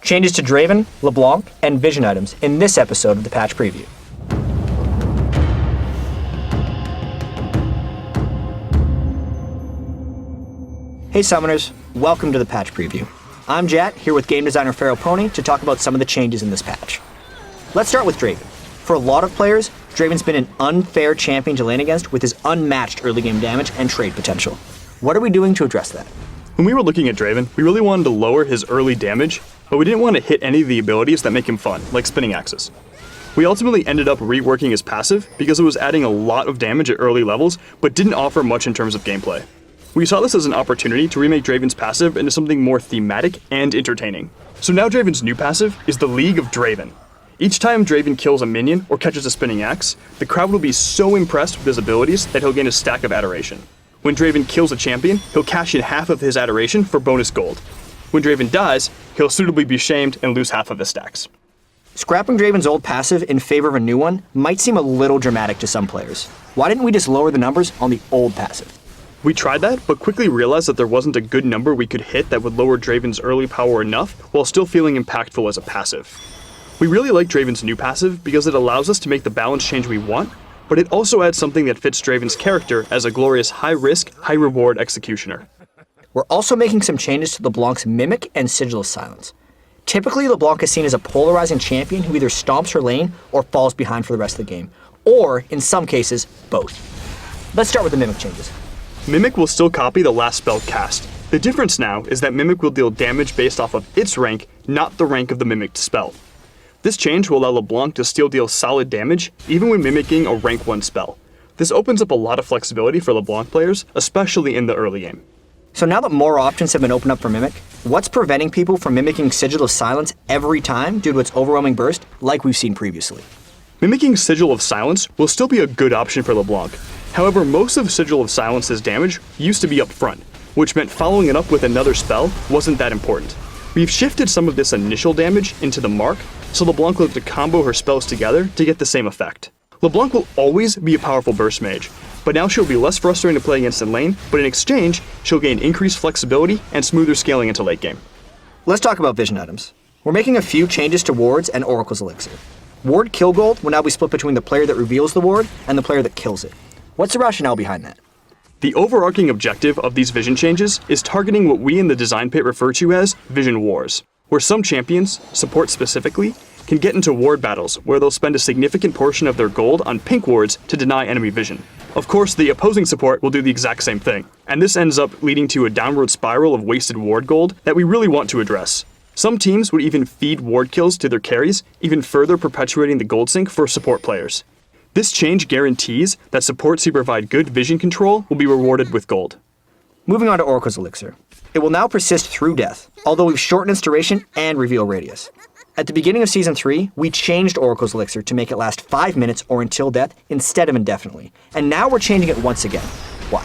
Changes to Draven, LeBlanc, and Vision items in this episode of the Patch Preview. Hey Summoners, welcome to the Patch Preview. I'm Jat, here with game designer Pharaoh Pony to talk about some of the changes in this patch. Let's start with Draven. For a lot of players, Draven's been an unfair champion to lane against with his unmatched early game damage and trade potential. What are we doing to address that? When we were looking at Draven, we really wanted to lower his early damage, but we didn't want to hit any of the abilities that make him fun, like spinning axes. We ultimately ended up reworking his passive because it was adding a lot of damage at early levels, but didn't offer much in terms of gameplay. We saw this as an opportunity to remake Draven's passive into something more thematic and entertaining. So now Draven's new passive is the League of Draven. Each time Draven kills a minion or catches a spinning axe, the crowd will be so impressed with his abilities that he'll gain a stack of adoration. When Draven kills a champion, he'll cash in half of his adoration for bonus gold. When Draven dies, he'll suitably be shamed and lose half of his stacks. Scrapping Draven's old passive in favor of a new one might seem a little dramatic to some players. Why didn't we just lower the numbers on the old passive? We tried that, but quickly realized that there wasn't a good number we could hit that would lower Draven's early power enough while still feeling impactful as a passive. We really like Draven's new passive because it allows us to make the balance change we want, but it also adds something that fits Draven's character as a glorious high-risk, high-reward executioner. We're also making some changes to LeBlanc's Mimic and Sigil of Silence. Typically, LeBlanc is seen as a polarizing champion who either stomps her lane or falls behind for the rest of the game, or, in some cases, both. Let's start with the Mimic changes. Mimic will still copy the last spell cast. The difference now is that Mimic will deal damage based off of its rank, not the rank of the mimicked spell. This change will allow LeBlanc to still deal solid damage, even when mimicking a rank 1 spell. This opens up a lot of flexibility for LeBlanc players, especially in the early game. So now that more options have been opened up for Mimic, what's preventing people from mimicking Sigil of Silence every time due to its overwhelming burst, like we've seen previously? Mimicking Sigil of Silence will still be a good option for LeBlanc. However, most of Sigil of Silence's damage used to be up front, which meant following it up with another spell wasn't that important. We've shifted some of this initial damage into the mark, so LeBlanc will have to combo her spells together to get the same effect. LeBlanc will always be a powerful burst mage, but now she'll be less frustrating to play against in lane, but in exchange, she'll gain increased flexibility and smoother scaling into late game. Let's talk about vision items. We're making a few changes to wards and Oracle's Elixir. Ward kill gold will now be split between the player that reveals the ward and the player that kills it. What's the rationale behind that? The overarching objective of these vision changes is targeting what we in the design pit refer to as vision wars, where some champions, support specifically, can get into ward battles where they'll spend a significant portion of their gold on pink wards to deny enemy vision. Of course, the opposing support will do the exact same thing, and this ends up leading to a downward spiral of wasted ward gold that we really want to address. Some teams would even feed ward kills to their carries, even further perpetuating the gold sink for support players. This change guarantees that supports who provide good vision control will be rewarded with gold. Moving on to Oracle's Elixir. It will now persist through death, although we've shortened its duration and reveal radius. At the beginning of Season 3, we changed Oracle's Elixir to make it last 5 minutes or until death instead of indefinitely, and now we're changing it once again. Why?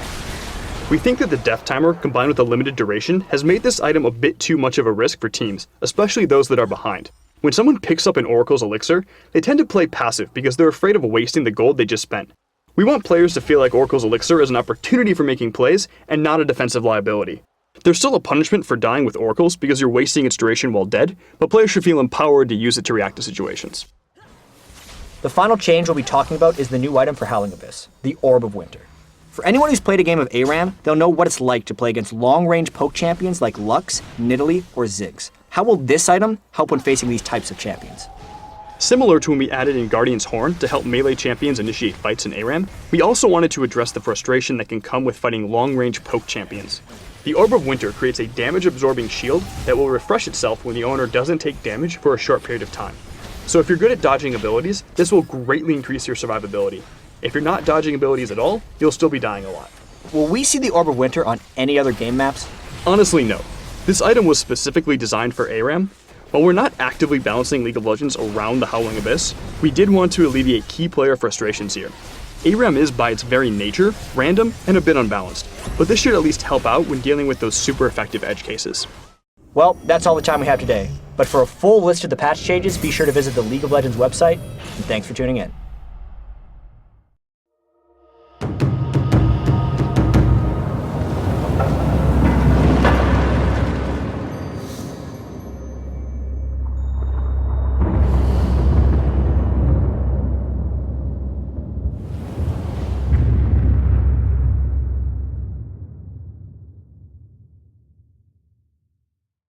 We think that the death timer combined with the limited duration has made this item a bit too much of a risk for teams, especially those that are behind. When someone picks up an Oracle's Elixir, they tend to play passive because they're afraid of wasting the gold they just spent. We want players to feel like Oracle's Elixir is an opportunity for making plays and not a defensive liability. There's still a punishment for dying with Oracles because you're wasting its duration while dead, but players should feel empowered to use it to react to situations. The final change we'll be talking about is the new item for Howling Abyss, the Orb of Winter. For anyone who's played a game of ARAM, they'll know what it's like to play against long-range poke champions like Lux, Nidalee, or Ziggs. How will this item help when facing these types of champions? Similar to when we added in Guardian's Horn to help melee champions initiate fights in ARAM, we also wanted to address the frustration that can come with fighting long-range poke champions. The Orb of Winter creates a damage-absorbing shield that will refresh itself when the owner doesn't take damage for a short period of time. So if you're good at dodging abilities, this will greatly increase your survivability. If you're not dodging abilities at all, you'll still be dying a lot. Will we see the Orb of Winter on any other game maps? Honestly, no. This item was specifically designed for ARAM. While we're not actively balancing League of Legends around the Howling Abyss, we did want to alleviate key player frustrations here. ARAM is, by its very nature, random and a bit unbalanced, but this should at least help out when dealing with those super effective edge cases. Well, that's all the time we have today, but for a full list of the patch changes, be sure to visit the League of Legends website, and thanks for tuning in.